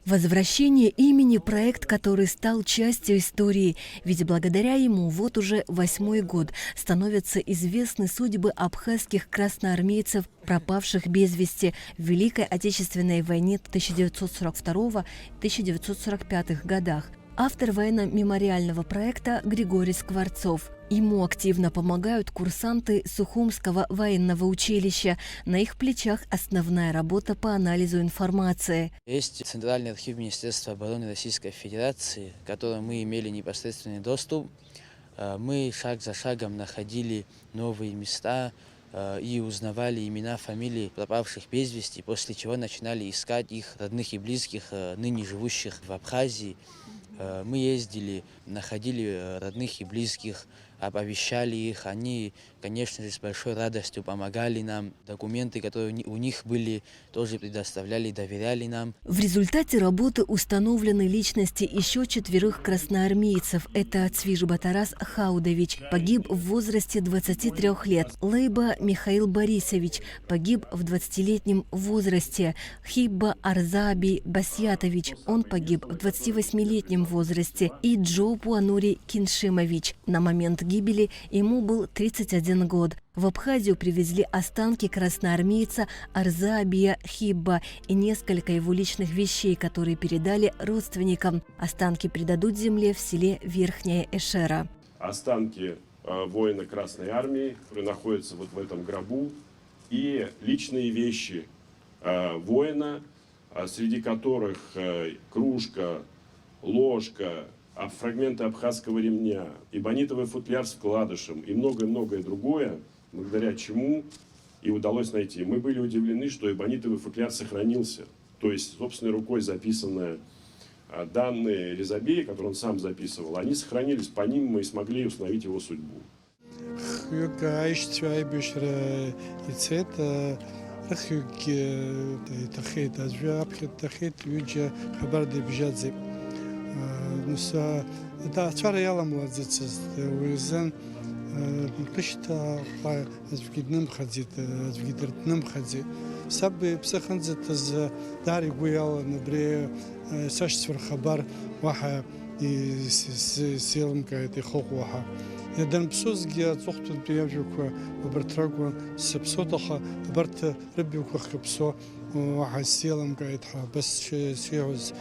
Возвращение имени – проект, который стал частью истории, ведь благодаря ему вот уже 8-й год становятся известны судьбы абхазских красноармейцев, пропавших без вести в Великой Отечественной войне 1942-1945 годах. Автор военно-мемориального проекта Григорий Скворцов. Ему активно помогают курсанты Сухумского военного училища. На их плечах основная работа по анализу информации. Есть Центральный архив Министерства обороны Российской Федерации, к которому мы имели непосредственный доступ. Мы шаг за шагом находили новые места и узнавали имена, фамилии пропавших без вести, после чего начинали искать их родных и близких, ныне живущих в Абхазии. Мы ездили, находили родных и близких, оповещали их. Они, конечно же, с большой радостью помогали нам. Документы, которые у них были, тоже предоставляли, доверяли нам. В результате работы установлены личности еще 4 красноармейцев. Это Цвиж Батарас Хаудович, погиб в возрасте 23 лет. Лейба Михаил Борисович, погиб в 20-летнем возрасте. Хибба Арзаби Басьятович, он погиб в 28-летнем возрасте. И Джопу Анури Киншимович. На момент гибели ему был 31 год. В Абхазию привезли останки красноармейца Арзабия Хибба и несколько его личных вещей, которые передали родственникам. Останки предадут земле в селе Верхняя Эшера. Останки воина Красной Армии, которые находятся вот в этом гробу, и личные вещи воина, среди которых кружка, ложка, фрагменты абхазского ремня, эбонитовый футляр с вкладышем и многое-многое другое, благодаря чему и удалось найти. Мы были удивлены, что эбонитовый футляр сохранился. То есть собственной рукой записанные данные Резабея, которые он сам записывал, они сохранились, по ним мы смогли установить его судьбу. Да, вчера я ламуадзец, уизен, кишта, звгидным ходит, звгидным ходит. Сабы психанзет из дари гуял набре, сашцвер хабар, ваха и силам кайти хохуаха. Ядан псузги цохту биявжука, обертрагу сепсотаха, оберт рыбюка хипсо, ваха силам кайтха, бас шиуз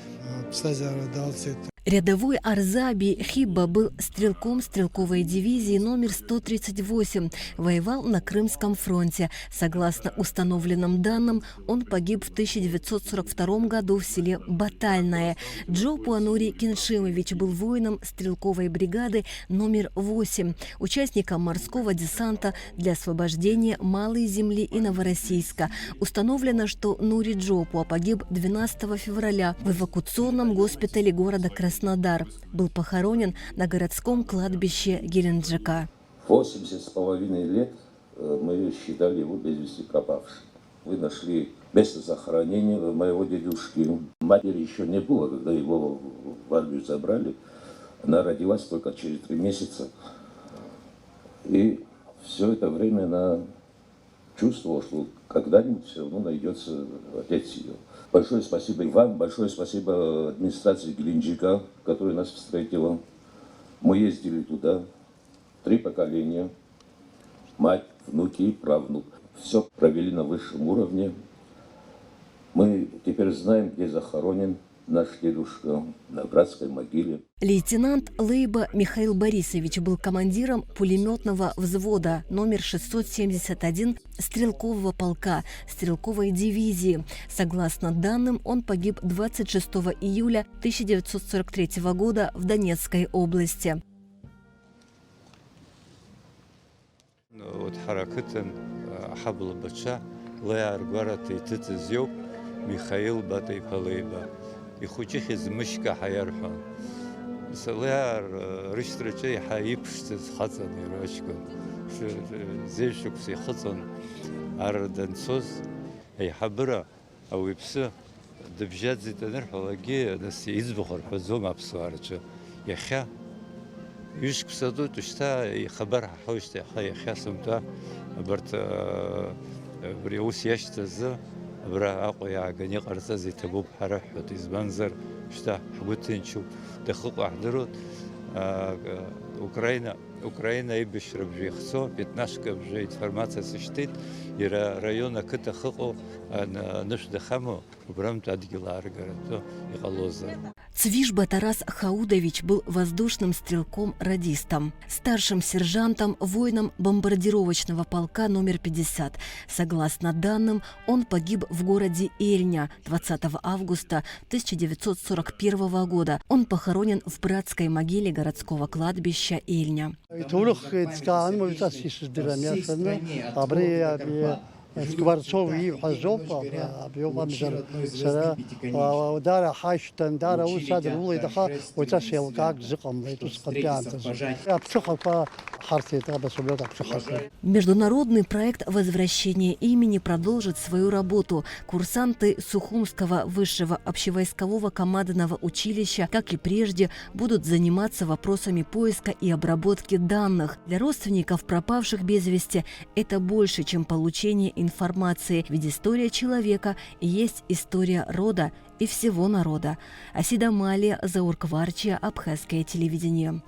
псазара далцет. Рядовой Арзаби Хибба был стрелком стрелковой дивизии номер 138, воевал на Крымском фронте. Согласно установленным данным, он погиб в 1942 году в селе Батальное. Джопу Анури Киншимович был воином стрелковой бригады номер 8, участником морского десанта для освобождения Малой Земли и Новороссийска. Установлено, что Нури Джопу погиб 12 февраля в эвакуационном госпитале города Краснодар. Был похоронен на городском кладбище Геленджика. 80,5 лет мы считали его без вести пропавшим. Вы нашли место захоронения моего дедушки. Матери еще не было, когда его в армию забрали. Она родилась только через 3 месяца. И все это время она чувствовала, что когда-нибудь все равно найдется отец ее. Большое спасибо и вам, большое спасибо администрации Геленджика, которая нас встретила. Мы ездили туда 3 поколения, мать, внуки и правнук. Все провели на высшем уровне. Мы теперь знаем, где захоронен наш дедушка, на братской могиле. Лейтенант Лейба Михаил Борисович был командиром пулеметного взвода номер 671 стрелкового полка стрелковой дивизии. Согласно данным, он погиб 26 июля 1943 года в Донецкой области. Михаил Батайпалейба. И хучих из мышка хаярха. Саляр рыштрачей хаипшцы с хацан и рачкун. Зельшук все хацан. Арданцоз ай хабра ауипса дбжат зитанер халаги нас избухар хазом абсуарча. Яхя юшк саду тушта и хабар хошта хаяхя сумта барт бриус яшта за برا أقوى عجني قرصة تبوب حرح وتزبنزر شتا حقتين شو دخل أحضرت أوكرانيا يبشر بجيخسو بيتناشك بجيت فرماسة سشتيت يرى ريونا كتا خقو نش دخمو وبرمت أدقلار قرأتو يقلوزا. Цвижба Тарас Хаудович был воздушным стрелком-радистом, старшим сержантом, воином бомбардировочного полка номер 50. Согласно данным, он погиб в городе Ельня 20 августа 1941 года. Он похоронен в братской могиле городского кладбища Ельня. Скворцовый Азов, биомамзар, удара хаштан, дара усадр, улайдаха, утасел как зыком, эту скопиантаз. Апчухака харти, таба сублёт апчухака. Международный проект возвращения имени продолжит свою работу. Курсанты Сухумского высшего общевойскового командного училища, как и прежде, будут заниматься вопросами поиска и обработки данных. Для родственников пропавших без вести это больше, чем получение информации, ведь история человека есть история рода и всего народа. Асида Малия, Зауркварчия, Абхазское телевидение.